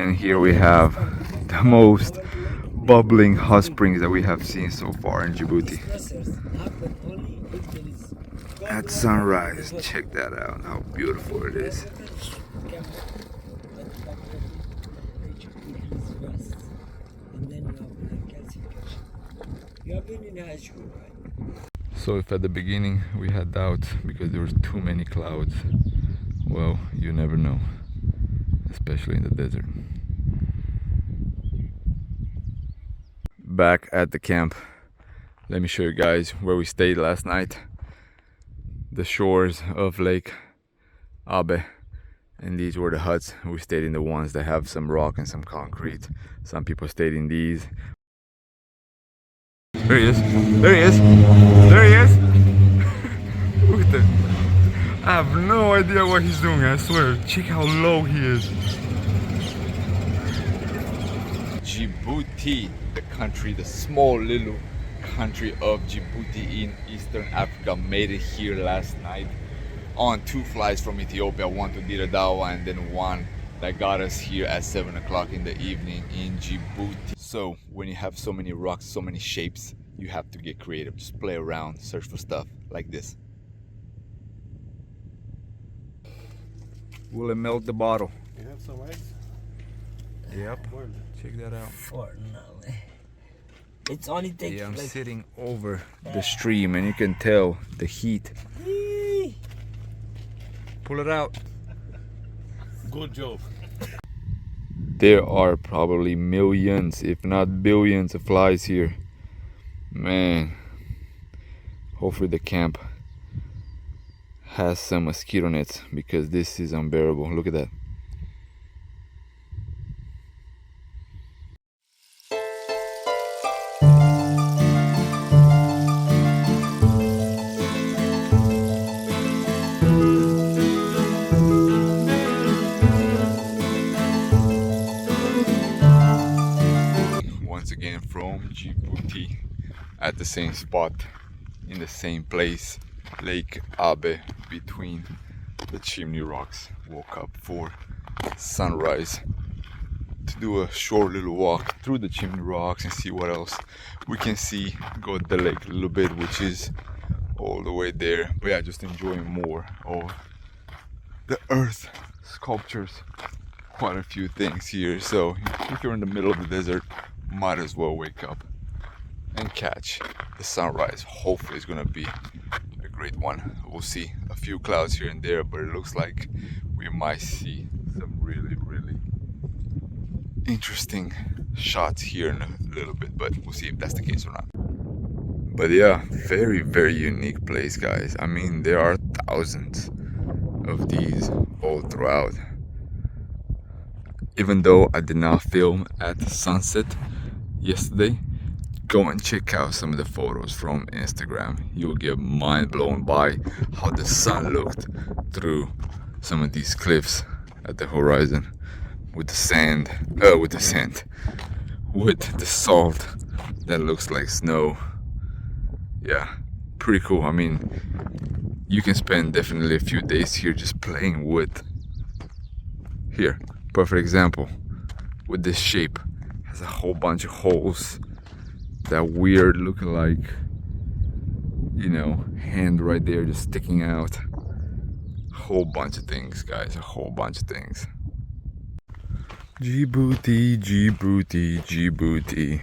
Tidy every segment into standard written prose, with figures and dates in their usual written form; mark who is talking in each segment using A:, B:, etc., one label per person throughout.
A: And here we have the most bubbling hot springs that we have seen so far in Djibouti. At sunrise, check that out, how beautiful it is. So if at the beginning we had doubts because there was too many clouds, well, you never know, especially in the desert. Back at the camp, let me show you guys where we stayed last night. The shores of Lake Abbe, and these were the huts. We stayed in the ones that have some rock and some concrete. Some people stayed in these. There he is. There he is. There he is. Look at that. I have no idea what he's doing, I swear. Check how low he is. Djibouti, the country, the small little country of Djibouti in Eastern Africa, made it here last night on 2 flights from Ethiopia, one to Diradawa and then one that got us here at 7 o'clock in the evening in Djibouti. So when you have so many rocks, so many shapes, you have to get creative. Just play around, search for stuff like this. Will it melt the bottle?
B: You have some eggs?
A: Yep. Check that out.
C: For now. It's only takes
A: I'm
C: like
A: sitting over the stream and you can tell the heat. Pull it out.
B: Good job.
A: There are probably millions, if not billions, of flies here. Man, hopefully the camp has some mosquito nets because this is unbearable. Look at that. Once again from Djibouti, at the same spot, in the same place, Lake Abbe, between the Chimney Rocks. Woke up for sunrise to do a short little walk through the Chimney Rocks and see what else we can see. Go to the lake a little bit, which is all the way there. But yeah, just enjoying more of the earth sculptures. Quite a few things here, so if you're in the middle of the desert, might as well wake up and catch the sunrise. Hopefully it's gonna be a great one. We'll see a few clouds here and there, but it looks like we might see some really interesting shots here in a little bit, but we'll see if that's the case or not. But yeah, very unique place, guys. I mean, there are thousands of these all throughout. Even though I did not film at sunset yesterday, go and check out some of the photos from Instagram. You'll get mind blown by how the sun looked through some of these cliffs at the horizon with the salt that looks like snow. Yeah, pretty cool. I mean, you can spend definitely a few days here just playing with. Here, perfect example with this shape. Has a whole bunch of holes. That weird looking like, you know, hand right there just sticking out. A whole bunch of things, guys, a whole bunch of things. Djibouti, Djibouti, Djibouti.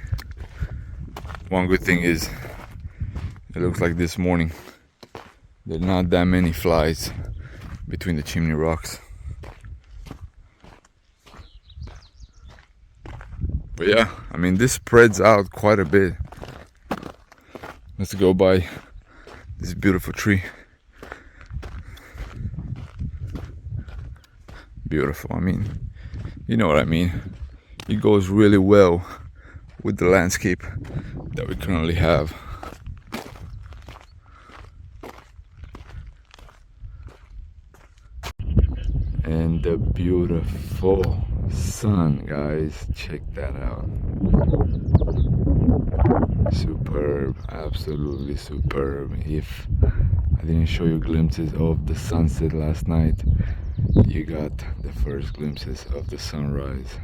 A: One good thing is, it looks like this morning there are not that many flies between the Chimney Rocks. But yeah, I mean, this spreads out quite a bit. Let's go by this beautiful tree. Beautiful, I mean, you know what I mean. It goes really well with the landscape that we currently have. And the beautiful sun, guys, check that out. Superb, absolutely superb. If I didn't show you glimpses of the sunset last night, you got the first glimpses of the sunrise.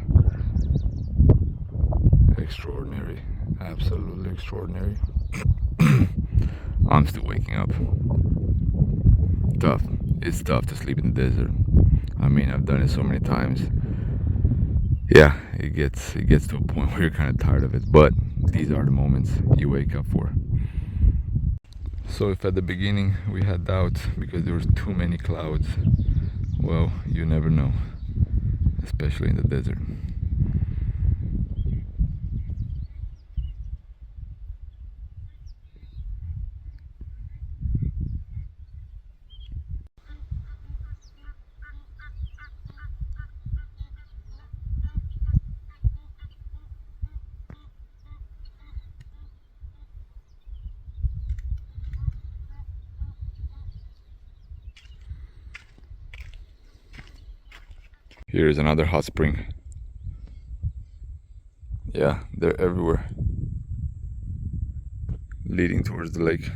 A: extraordinary, absolutely extraordinary. I'm still waking up. Tough. It's tough to sleep in the desert. I mean, I've done it so many times. Yeah, it gets to a point where you're kind of tired of it, but these are the moments you wake up for. So if at the beginning we had doubts because there was too many clouds, well, you never know, especially in the desert. Here is another hot spring. Yeah, they're everywhere, leading towards the lake.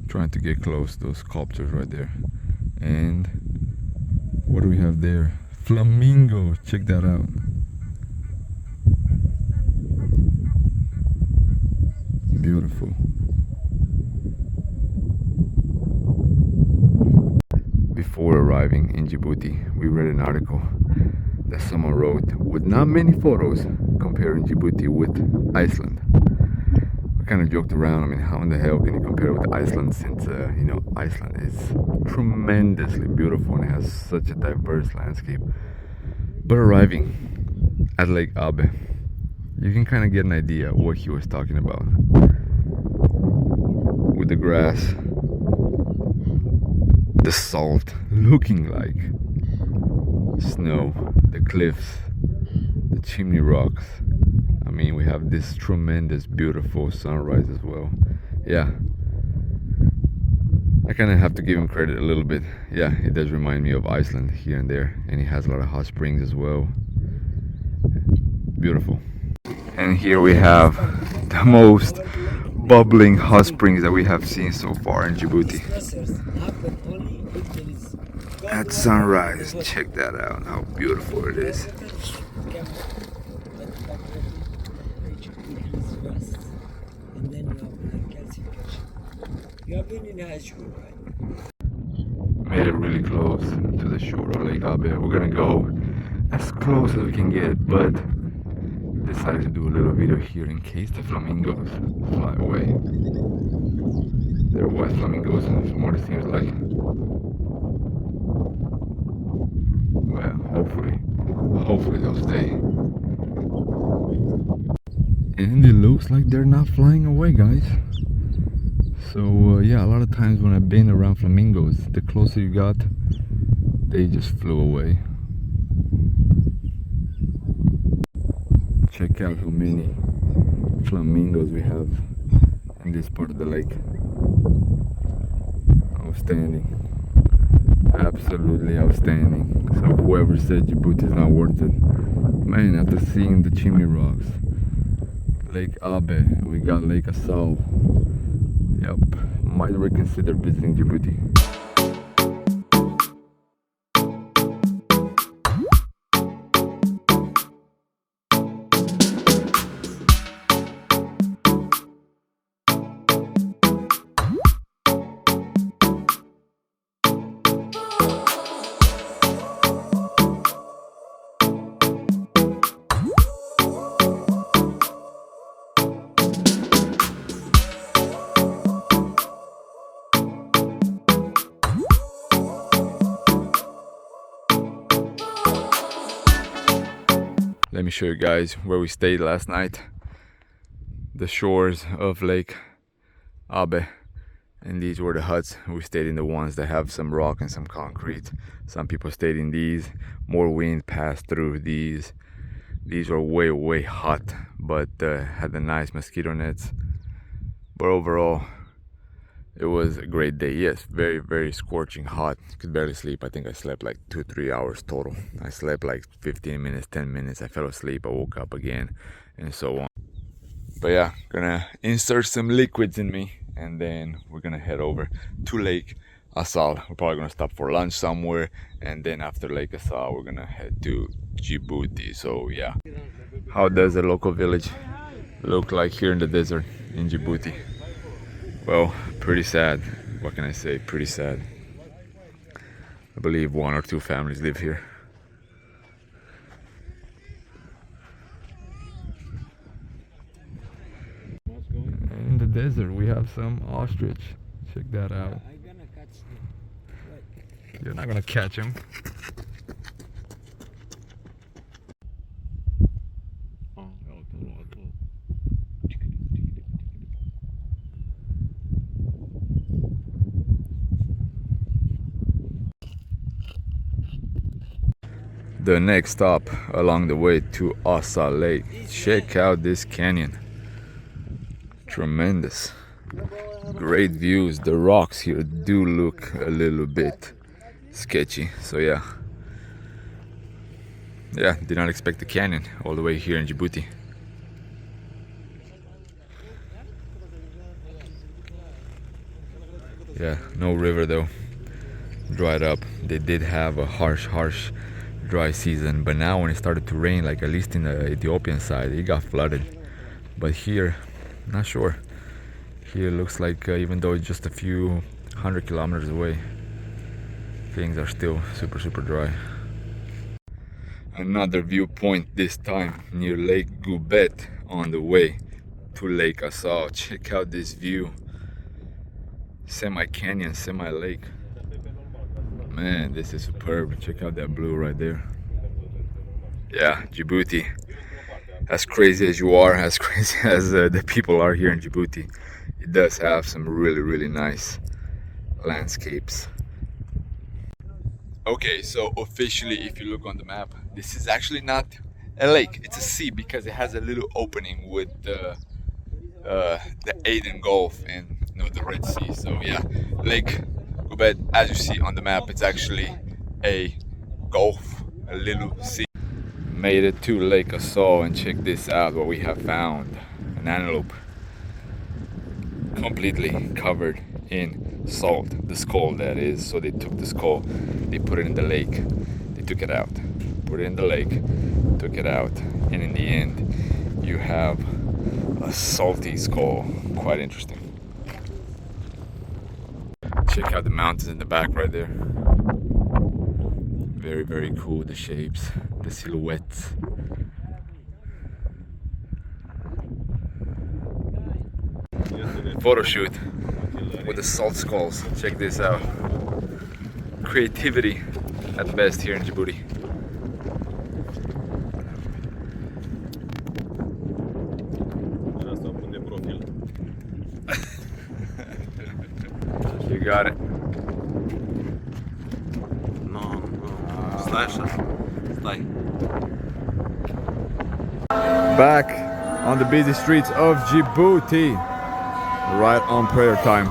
A: Trying to get close to those sculptures right there. And what do we have there? Flamingo, check that out. Beautiful. Before arriving in Djibouti, we read an article that someone wrote with not many photos comparing Djibouti with Iceland. We kind of joked around. I mean, how in the hell can you compare it with Iceland, since you know, Iceland is tremendously beautiful and it has such a diverse landscape. But arriving at Lake Abbe, you can kind of get an idea what he was talking about. With the grass, the salt looking like snow, the cliffs, the chimney rocks. I mean, we have this tremendous, beautiful sunrise as well. Yeah, I kind of have to give him credit a little bit. Yeah, it does remind me of Iceland here and there, and it has a lot of hot springs as well. Beautiful. And here we have the most bubbling hot springs that we have seen so far in Djibouti. At sunrise, check that out, how beautiful it is.
C: You have been in high school, right?
A: Made it really close to the shore of Lake Abbe. We're gonna go as close as we can get, but decided to do a little video here in case the flamingos fly away. They're white flamingos, and from what it seems like. Well, hopefully they'll stay. And it looks like they're not flying away, guys. So yeah, a lot of times when I've been around flamingos, the closer you got, they just flew away. Check out how many flamingos we have in this part of the lake. Outstanding. Absolutely outstanding. So whoever said Djibouti is not worth it, man, after seeing the chimney rocks, Lake Abbe, we got Lake Assal. Yep, might reconsider visiting Djibouti. Let me show you guys where we stayed last night. The shores of Lake Abbe, and these were the huts. We stayed in the ones that have some rock and some concrete. Some people stayed in these. More wind passed through these. These were way hot, but had the nice mosquito nets. But overall, it was a great day. Yes, very scorching hot. Could barely sleep. I think I slept like 2-3 hours total. I slept like 15 minutes, 10 minutes. I fell asleep. I woke up again, and so on. But yeah, gonna insert some liquids in me and then we're gonna head over to Lake Assal. We're probably gonna stop for lunch somewhere, and then after Lake Assal we're gonna head to Djibouti. So yeah, how does a local village look like here in the desert in Djibouti? Well, pretty sad. What can I say? Pretty sad. I believe 1 or 2 families live here. In the desert we have some ostrich. Check that out.
C: I'm gonna catch them.
A: You're not gonna catch him. The next stop along the way to Asa Lake. Check out this canyon. Tremendous. Great views. The rocks here do look a little bit sketchy. So yeah, did not expect the canyon all the way here in Djibouti. Yeah, no river though. Dried up. They did have a harsh dry season, but now when it started to rain, like at least in the Ethiopian side, it got flooded. But here, not sure. Here looks like even though it's just a few 100 kilometers away, things are still super dry. Another viewpoint, this time near Lake Gubet on the way to Lake Assal. Check out this view. Semi-canyon, semi-lake. Man, this is superb. Check out that blue right there. Yeah, Djibouti. As crazy as you are, as crazy as the people are here in Djibouti, it does have some really nice landscapes. Okay, so officially, if you look on the map, this is actually not a lake, it's a sea, because it has a little opening with the Aden Gulf and the Red Sea. So yeah, Lake Gubet, as you see on the map, it's actually a gulf, a little sea. Made it to Lake Assal, and check this out what we have found. An antelope completely covered in salt, the skull that is. So they took the skull, they put it in the lake, they took it out, put it in the lake, took it out, and in the end you have a salty skull. Quite interesting. Check out the mountains in the back right there. Very cool, the shapes, the silhouettes. Photo shoot with the salt skulls. Check this out. Creativity at best here in Djibouti. You got it. Back on the busy streets of Djibouti, right on prayer time.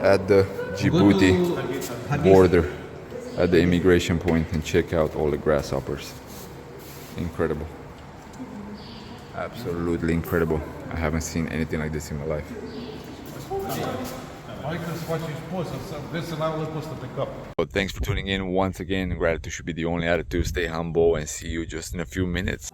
A: At the Djibouti border, at the immigration point, and check out all the grasshoppers. Incredible. Absolutely incredible. I haven't seen anything like this in my life. So thanks for tuning in once again. Gratitude should be the only attitude. Stay humble and see you just in a few minutes.